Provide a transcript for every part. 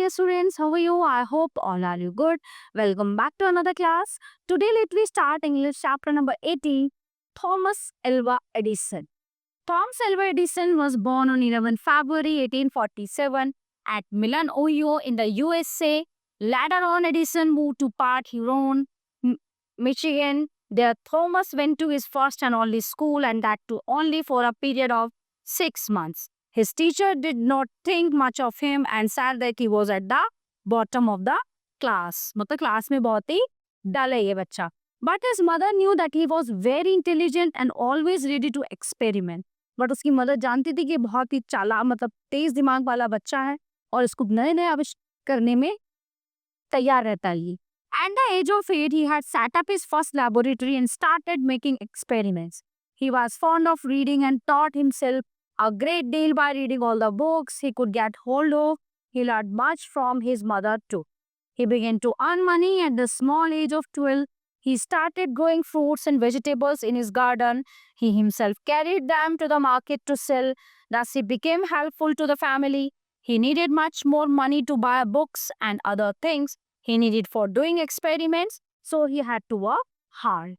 dear students, how are you? I hope all are you good. Welcome back to another class. Today let me start English chapter number 18, Thomas Alva Edison. Thomas Alva Edison was born on 11 February 1847 at Milan, Ohio in the USA. Later on, Edison moved to Port Huron, Michigan. There, Thomas went to his first and only school, and that too only for a period of 6 months. His teacher did not think much of him and said that he was at the bottom of the class. मतलब class में बहुत ही डल है ये बच्चा. But his mother knew that he was very intelligent and always ready to experiment. But उसकी mother जानती थी कि बहुत ही चालाक मतलब तेज दिमाग वाला बच्चा है और इसको नए नए आविष्कार करने में तैयार रहता है ये. At the age of 8, he had set up his first laboratory and started making experiments. He was fond of reading and taught himself a great deal by reading all the books he could get hold of. He learned much from his mother too. He began to earn money at the small age of 12. He started growing fruits and vegetables in his garden. He himself carried them to the market to sell. Thus, he became helpful to the family. He needed much more money to buy books and other things he needed for doing experiments, so he had to work hard.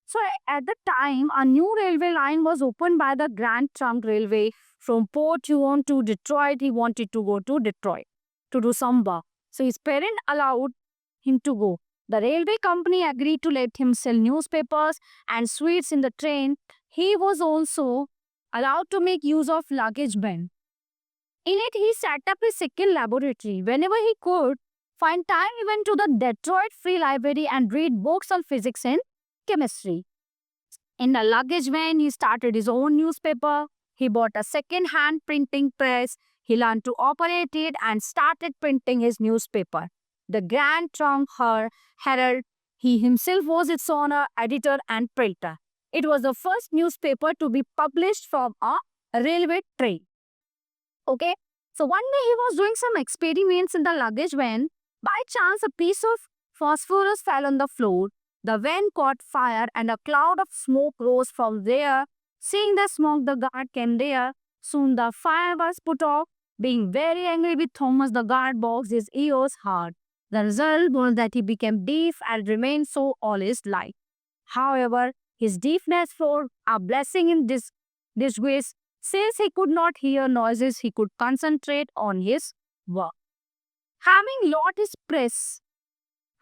So at the time, a new railway line was opened by the Grand Trunk Railway from Port Huron to Detroit. He wanted to go to Detroit to do some work. So his parents allowed him to go. The railway company agreed to let him sell newspapers and sweets in the train. He was also allowed to make use of luggage van. In it, he set up his second laboratory. Whenever he could find time, he went to the Detroit Free Library and read books on physics and chemistry. In the luggage van, he started his own newspaper. He bought a second-hand printing press. He learned to operate it and started printing his newspaper. The Grand Trunk Herald, he himself was its owner, editor, and printer. It was the first newspaper to be published from a railway train. Okay, so one day he was doing some experiments in the luggage van. By chance, a piece of phosphorus fell on the floor. The van caught fire and a cloud of smoke rose from there. Seeing the smoke, the guard came there. Soon the fire was put out. Being very angry with Thomas, the guard boxed his ears hard. The result was that he became deaf and remained so all his life. However, his deafness was a blessing in disgrace. Since he could not hear noises, he could concentrate on his work. Having lost his press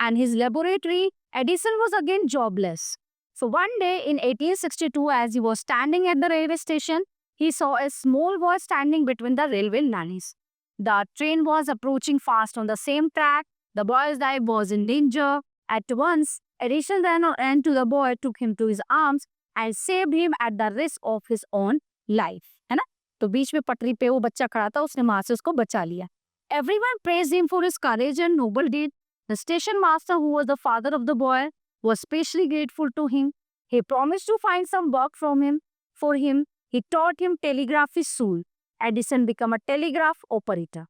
and his laboratory, Edison was again jobless. So one day in 1862, as he was standing at the railway station, he saw a small boy standing between the railway lines. The train was approaching fast on the same track. The boy's life was in danger. At once, Edison ran to the boy, took him to his arms, and saved him at the risk of his own life. है ना? तो बीच में पटरी पे वो बच्चा खड़ा था, उसने वहां से उसको बचा लिया. Everyone praised him for his courage and noble deed. The station master, who was the father of the boy, was especially grateful to him. He promised to find some work for him. He taught him telegraphy soon. Edison became a telegraph operator.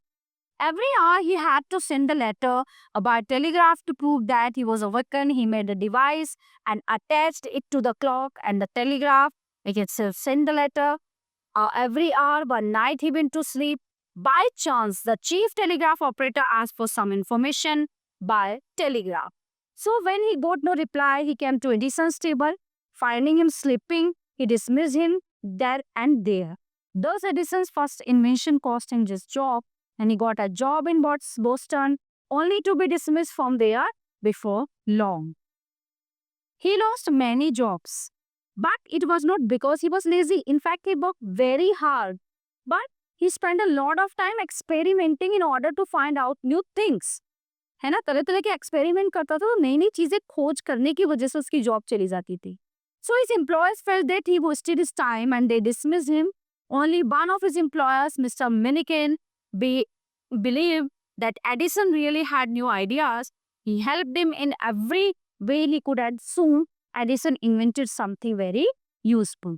Every hour he had to send a letter by telegraph to prove that he was awakened. He made a device and attached it to the clock and the telegraph. He could send the letter every hour. One night he went to sleep. By chance, the chief telegraph operator asked for some information by telegraph. So when he got no reply, he came to Edison's table. Finding him sleeping, he dismissed him there and there. Thus, Edison's first invention cost him his job, and he got a job in Boston, only to be dismissed from there before long. He lost many jobs, but it was not because he was lazy. In fact, he worked very hard, but he spent a lot of time experimenting in order to find out new things. है ना, तरह तरह के experiment करता था तो नई नई चीजें खोज करने की वजह से उसकी जॉब चली जाती थी. So his employers felt that he wasted his time and they dismissed him. Only one of his employers, Mr. Millikan, believed that Edison really had new ideas. He helped him in every way he could, and soon Edison invented something very useful.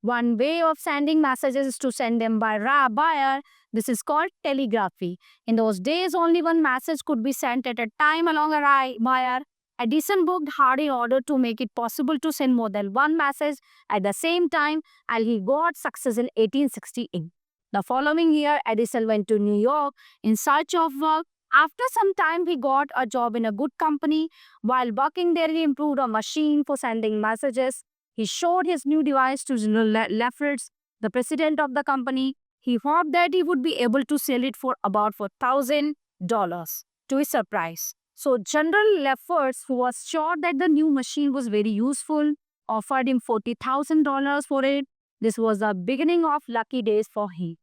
One way of sending messages is to send them by wire. This is called telegraphy. In those days, only one message could be sent at a time along a wire. Edison worked hard in order to make it possible to send more than one message at the same time, and he got success in 1868. The following year, Edison went to New York in search of work. After some time, he got a job in a good company. While working there, he improved a machine for sending messages. He showed his new device to General Lefferts, the president of the company. He hoped that he would be able to sell it for about $4,000 to his surprise. So General Lefferts, who was sure that the new machine was very useful, offered him $40,000 for it. This was the beginning of lucky days for him.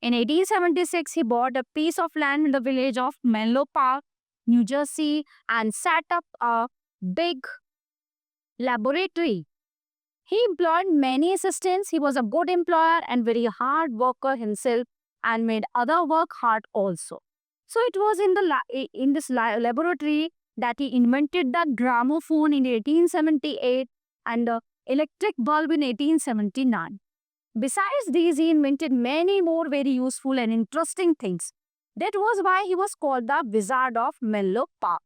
In 1876, he bought a piece of land in the village of Menlo Park, New Jersey, and set up a big laboratory. He employed many assistants. He was a good employer and very hard worker himself and made other work hard also. So it was in this laboratory that he invented the gramophone in 1878 and the electric bulb in 1879. Besides these, he invented many more very useful and interesting things. That was why he was called the Wizard of Menlo Park.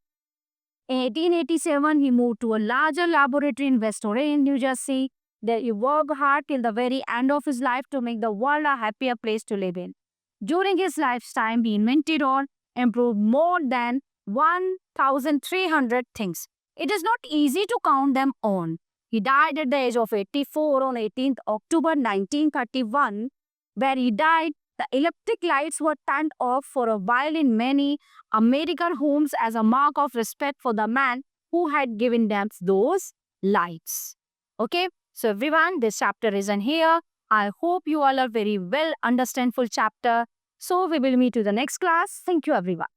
In 1887, he moved to a larger laboratory in West Orange, New Jersey. There he worked hard till the very end of his life to make the world a happier place to live in. During his lifetime, he invented or improved more than 1,300 things. It is not easy to count them on. He died at the age of 84 on 18th October 1931. Where he died, the electric lights were turned off for a while in many American homes as a mark of respect for the man who had given them those lights. Okay, so everyone, this chapter is in here. I hope you all are very well understand full chapter. So we will meet to the next class. Thank you everyone.